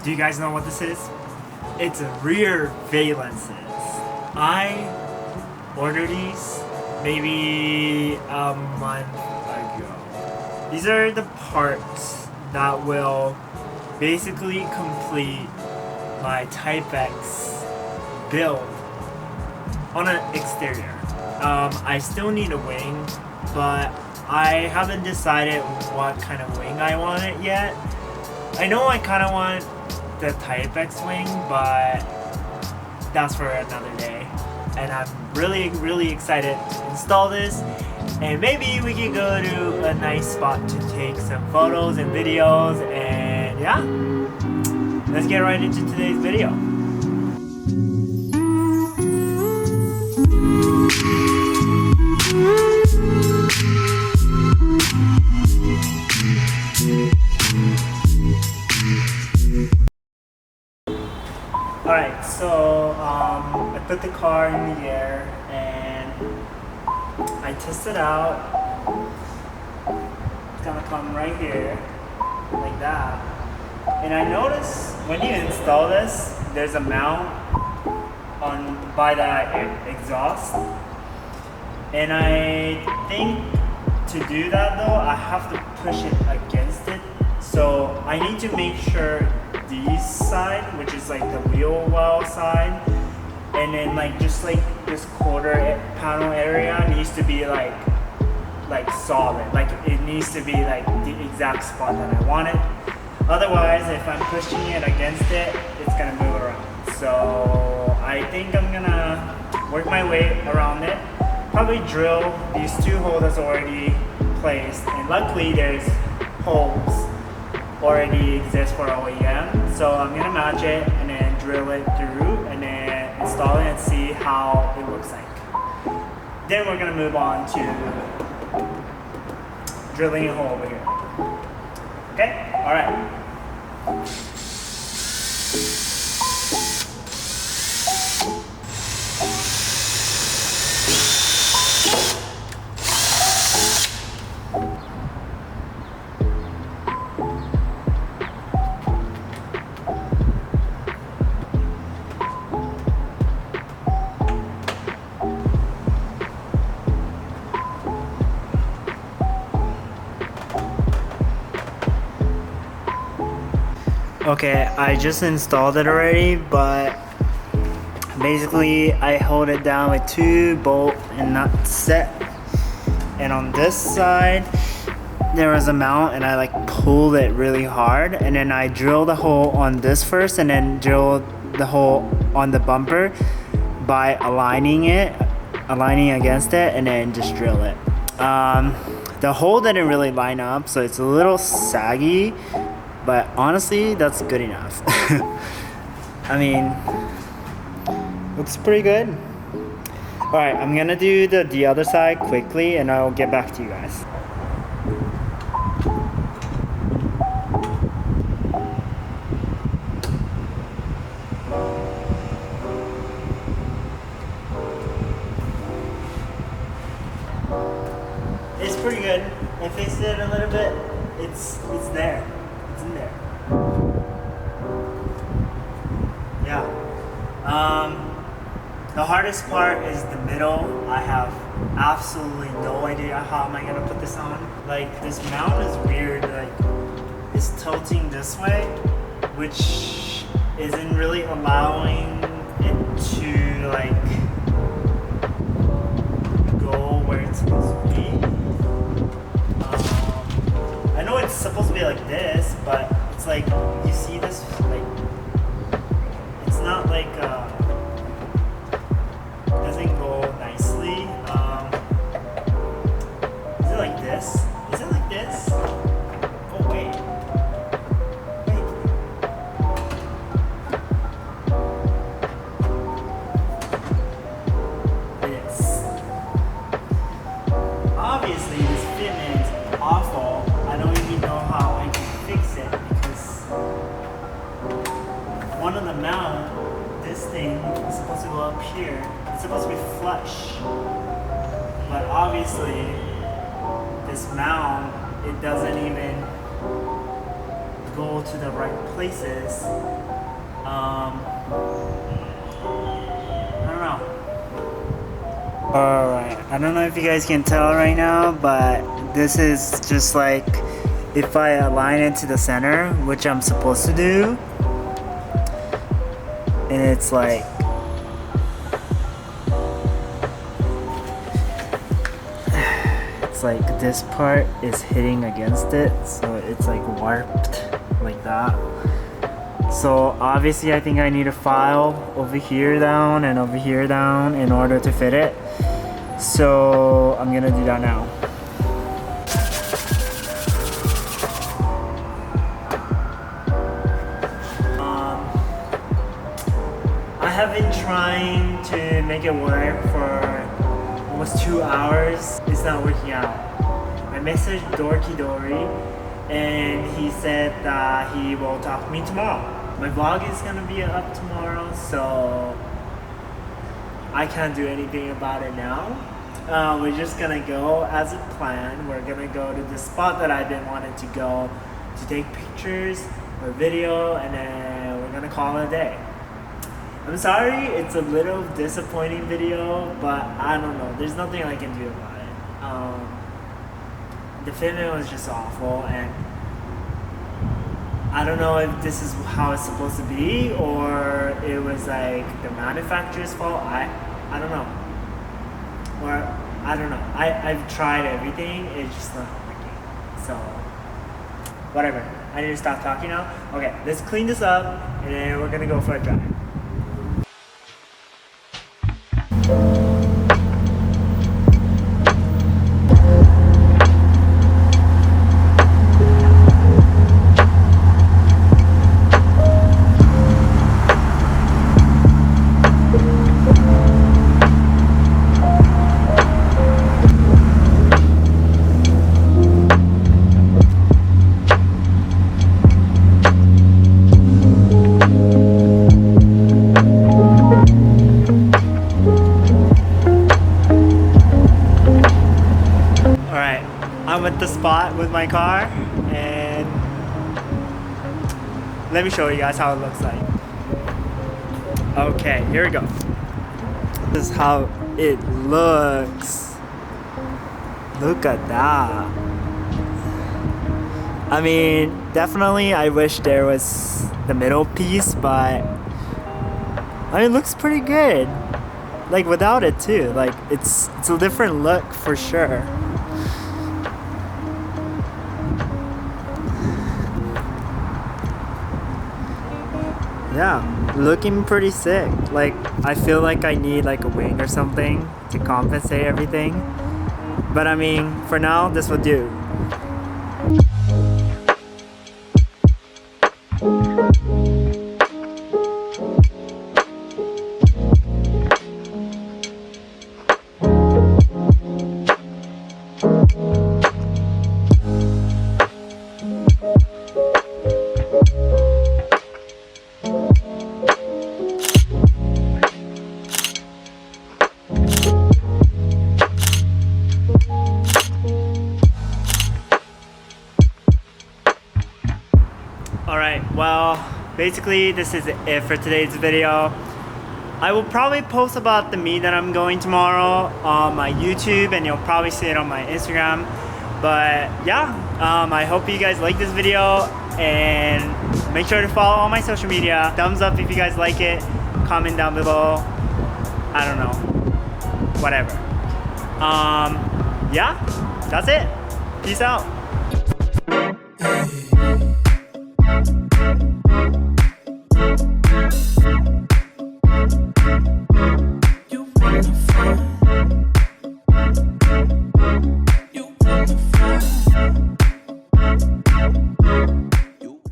Do you guys know what this is? It's rear valances. I ordered these maybe a month ago. These are the parts that will basically complete my Type X build on an exterior. I still need a wing, but I haven't decided what kind of wing I want it yet. I know I kind of want the Type X wing, but that's for another day. And I'm really excited to install this, and maybe we can go to a nice spot to take some photos and videos, and yeah, let's get right into today's video. Alright, so I put the car in the air and I tested out. It's gonna come right here, like that. And I noticed when you install this, there's a mount by the exhaust. And I think to do that though, I have to push it against it. So I need to make sure this side, which is like the wheel well side, and then like just like this quarter panel area needs to be like solid. Like it needs to be like the exact spot that I want it. Otherwise, if I'm pushing it against it, it's gonna move around. So I think I'm gonna work my way around it. Probably drill these two holes that's already placed, and luckily there's holes already exist for OEM, so I'm gonna match it and then drill it through and then install it and see how it looks like. Then we're gonna move on to drilling a hole over here. Okay, all right. Okay, I just installed it already, but basically I hold it down with two bolt and nut set. And on this side, there was a mount and I like pulled it really hard, and then I drilled a hole on this first and then drilled the hole on the bumper by aligning against it and then just drill it. The hole didn't really line up, so it's a little saggy. But honestly, that's good enough. I mean, looks pretty good. Alright, I'm gonna do the other side quickly and I'll get back to you guys. It's pretty good. I fixed it a little bit. It's there. It's in there. Yeah. The hardest part is the middle. I have absolutely no idea how am I gonna put this on. Like, this mount is weird. Like, it's tilting this way, which isn't really allowing it to like go where it's supposed to be. I know it's supposed to be like this, but it's like, you see this, like, it's not like, doesn't go nicely. Is it like this? Is it like this? Oh, wait. It is. Obviously, this fitment is awful. I don't even know how I can fix it because one of the mount, this thing is supposed to go up here. It's supposed to be flush, but obviously this mount, it doesn't even go to the right places. I don't know. Alright, I don't know if you guys can tell right now, but this is just like if I align it to the center, which I'm supposed to do, and it's like this part is hitting against it, so it's like warped like that. So obviously I think I need a file over here down and over here down in order to fit it. So I'm gonna do that now. I have been trying to make it work for almost 2 hours. It's not working out. I messaged Dorky Dory and he said that he will talk to me tomorrow. My vlog is gonna be up tomorrow, so I can't do anything about it now. We're just gonna go as a plan. We're gonna go to the spot that I've been wanting to go to take pictures or video, and then we're gonna call it a day. I'm sorry, it's a little disappointing video, but I don't know. There's nothing I can do about it. The fitment was just awful, and I don't know if this is how it's supposed to be or it was like the manufacturer's fault. I don't know. Or I don't know. I've tried everything. It's just not working. So whatever. I need to stop talking now. Okay, let's clean this up and then we're gonna go for a drive. I'm at the spot with my car, and let me show you guys how it looks like. Okay, here we go. This is how it looks. Look at that. I mean, definitely I wish there was the middle piece, but I mean, it looks pretty good. Like without it too. Like it's a different look for sure. Yeah, looking pretty sick. Like, I feel like I need like a wing or something to compensate everything. But I mean, for now, this will do. Alright, well, basically this is it for today's video. I will probably post about the meet that I'm going tomorrow on my YouTube, and you'll probably see it on my Instagram. But yeah, I hope you guys like this video, and make sure to follow all my social media. Thumbs up if you guys like it, comment down below, I don't know, whatever. Yeah, that's it. Peace out.